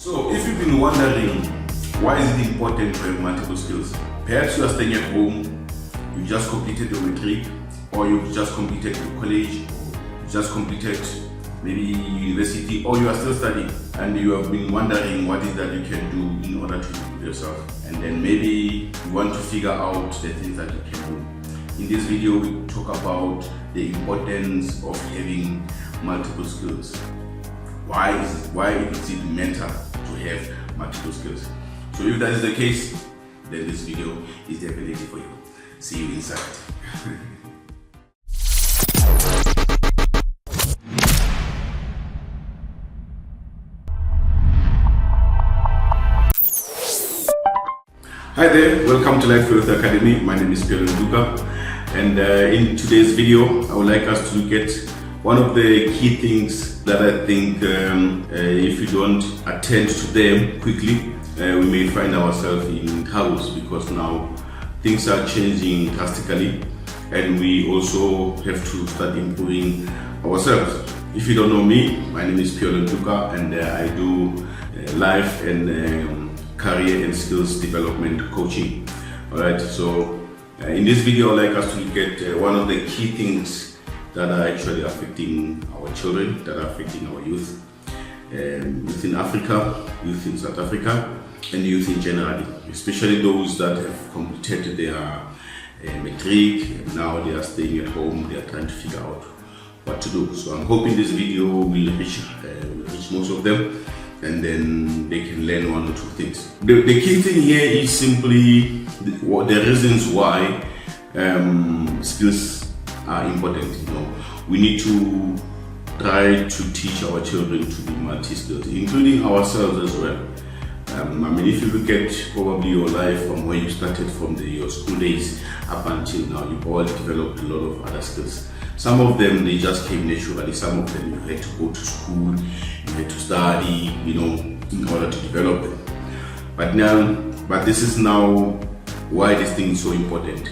So if you've been wondering why is it important to have multiple skills, perhaps you are staying at home, you just completed your matric, or you've just completed your college, you just completed maybe university, or you are still studying and you have been wondering what is that you can do in order to improve yourself, and then maybe you want to figure out the things that you can do. In this video we talk about the importance of having multiple skills. Why is it mental to have multiple skills? So if that is the case, then this video is definitely for you. See you inside. Hi there, welcome to Life Growth Academy. My name is Duka, and in today's video I would like us to look at one of the key things that I think if you don't attend to them quickly, we may find ourselves in troubles, because now things are changing drastically and we also have to start improving ourselves. If you don't know me, my name is Duka, and I do life and career and skills development coaching. Alright, so in this video I'd like us to look at one of the key things that are actually affecting our children, that are affecting our youth, youth in Africa, youth in South Africa, and youth in general, especially those that have completed their matric and now they are staying at home, they are trying to figure out what to do. So I'm hoping this video will reach most of them, and then they can learn one or two things. The key thing here is simply the reasons why skills are important. We need to try to teach our children to be multi-skilled, including ourselves as well. If you look at probably your life from where you started from your school days up until now, you've all developed a lot of other skills. Some of them, they just came naturally. Some of them, you had to go to school, you had to study, in order to develop them. But this is now why this thing is so important.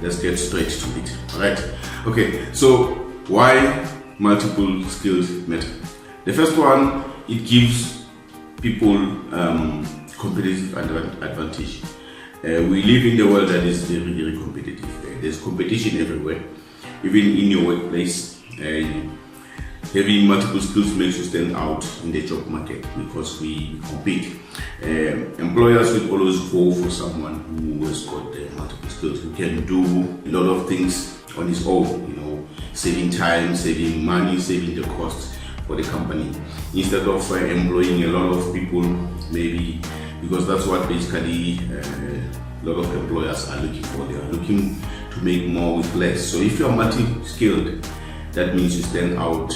Let's get straight to it. Alright? Okay, so why multiple skills matter? The first one, it gives people competitive advantage. We live in the world that is very, very competitive. There's competition everywhere, even in your workplace. Having multiple skills makes you stand out in the job market, because we compete. Employers will always go for someone who has got multiple skills, who can do a lot of things on his own, saving time, saving money, saving the cost for the company, instead of employing a lot of people, maybe, because that's what basically a lot of employers are looking for. They are looking to make more with less. So if you are multi-skilled, that means you stand out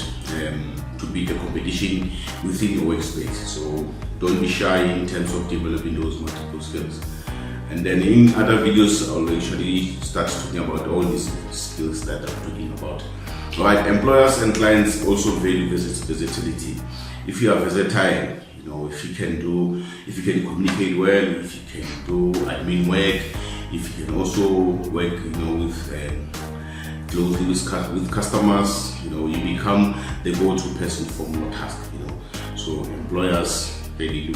to beat the competition within your workspace. So don't be shy in terms of developing those multiple skills. And then in other videos, I'll actually start talking about all these skills that I'm talking about. Alright, employers and clients also value versatility. If you are versatile, if you can communicate well, if you can do admin work, if you can also work, closely with customers, you become the go-to person for more tasks. So employers really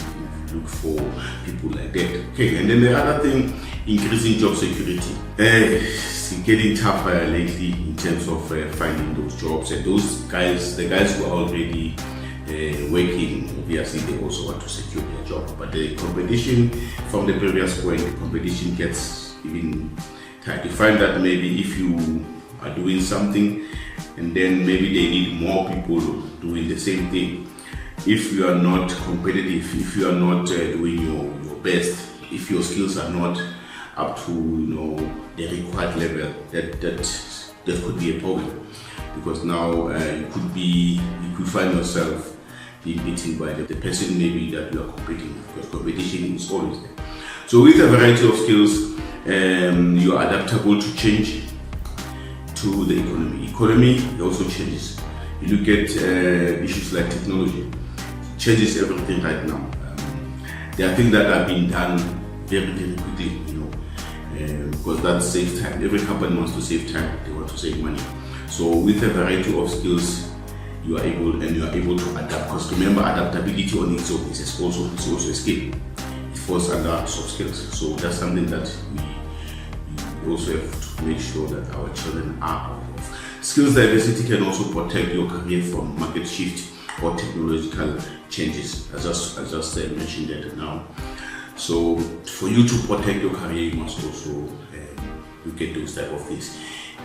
look for people like that. Okay, and then the other thing, increasing job security. It's getting tougher lately in terms of finding those jobs, and the guys who are already working, obviously they also want to secure their job. But the competition, from the previous point, the competition gets even tight. You find that maybe if you are doing something and then maybe they need more people doing the same thing, if you are not competitive, if you are not doing your best, if your skills are not up to the required level, that could be a problem, because now you could find yourself being beaten by the person maybe that you are competing with, because competition is always there. So with a variety of skills, you are adaptable to change, to the economy. Economy also changes. You look at issues like technology, changes everything right now. There are things that are being done very, very quickly, because that saves time. Every company wants to save time, they want to save money. So with a variety of skills, you are able to adapt. Because remember, adaptability on its own is also a skill. It falls under soft skills. So that's something that we also have to make sure that our children are aware of. Skills diversity can also protect your career from market shift or technological changes, as I just mentioned that now. So for you to protect your career, you must also look at those type of things.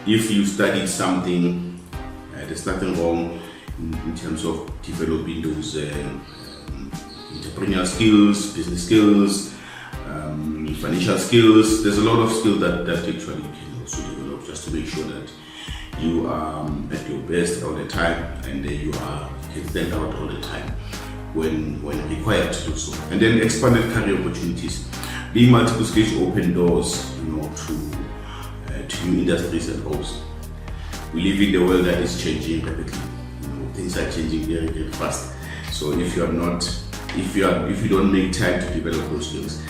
If you studied something, there's nothing wrong in terms of developing those entrepreneurial skills, business skills, financial skills. There's a lot of skills that actually you can also develop, just to make sure that you are at your best all the time, and you can stand out all the time when required to do so. And then expanded career opportunities. Being multiple skills open doors, to new industries and roles. We live in a world that is changing rapidly. Things are changing very, very fast. So if you don't make time to develop those skills,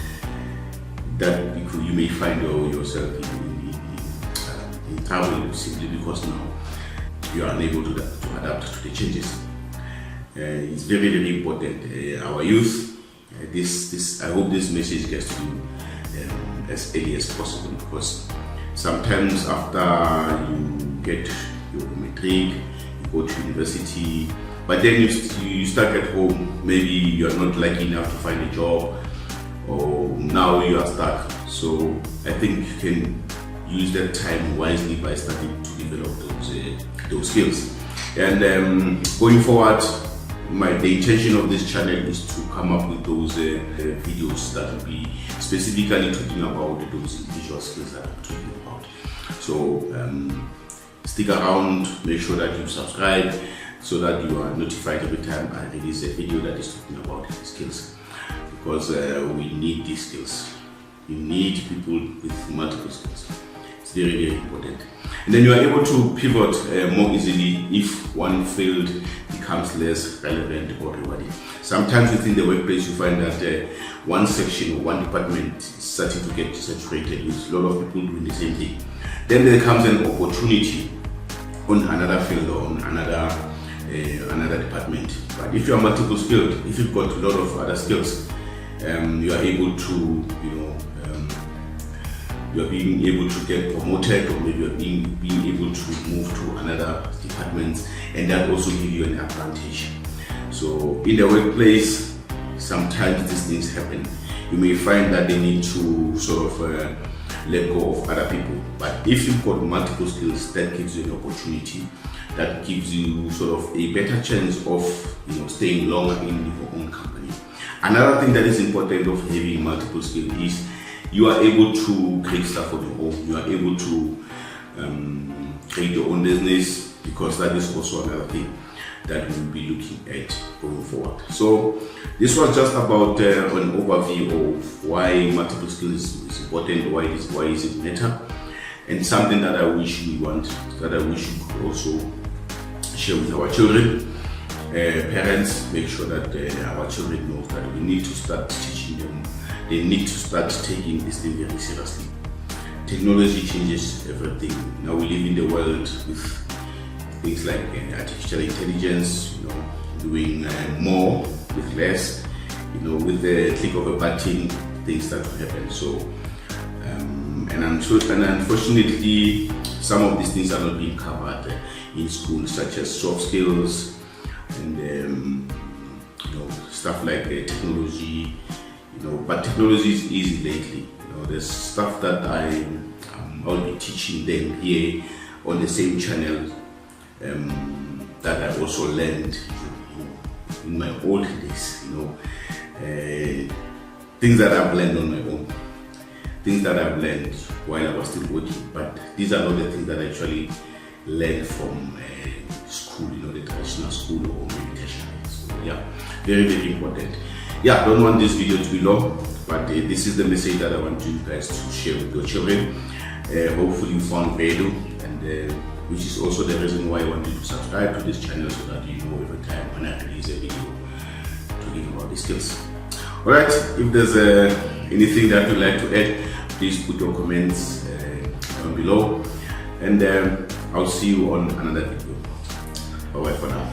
that you may find yourself in trouble, simply because now you are unable to adapt to the changes. It's very, very important. Our youth, I hope this message gets to you as early as possible, because sometimes after you get your matric, you go to university, but then you stuck at home. Maybe you are not lucky enough to find a job, or now you are stuck. So I think you can use that time wisely by starting to develop those skills. And going forward, the intention of this channel is to come up with those videos that will be specifically talking about those individual skills that I'm talking about. So stick around, make sure that you subscribe so that you are notified every time I release a video that is talking about these skills, because we need these skills. You need people with multiple skills. It's very, very important. And then you are able to pivot more easily if one field becomes less relevant or rewarding. Sometimes within the workplace you find that one section or one department is starting to get saturated with a lot of people doing the same thing. Then there comes an opportunity on another field or on another department. But if you are multiple skilled, if you've got a lot of other skills, you are able to, you are being able to get promoted, or maybe you are being able to move to another department, and that also gives you an advantage. So in the workplace, sometimes these things happen. You may find that they need to sort of let go of other people, but if you've got multiple skills, that gives you an opportunity, that gives you sort of a better chance of staying longer in your own company. Another thing that is important of having multiple skills is you are able to create stuff on your own. You are able to create your own business, because that is also another thing that we'll be looking at going forward. So this was just about an overview of why multiple skills is important, why is it matter, and something that I wish we could also share with our children. Parents, make sure that our children know that we need to start teaching them. They need to start taking this thing very seriously. Technology changes everything. Now we live in the world with things like artificial intelligence, doing more with less, with the click of a button, things start to happen. So, and unfortunately, some of these things are not being covered in school, such as soft skills and stuff like technology. But technology is easy lately. There's stuff that I'll be teaching them here on the same channel that I also learned in my old days. Things that I've learned on my own, things that I've learned while I was still working. But these are not the things that I actually learned from school, the traditional school or maybe tertiary. So yeah, very, very important. Yeah, I don't want this video to be long, but this is the message that I want you guys to share with your children. Hopefully you found value, and which is also the reason why I want you to subscribe to this channel, so that you know every time when I release a video talking about these skills. Alright, if there's anything that you'd like to add, please put your comments down below, and I'll see you on another video. Bye bye for now.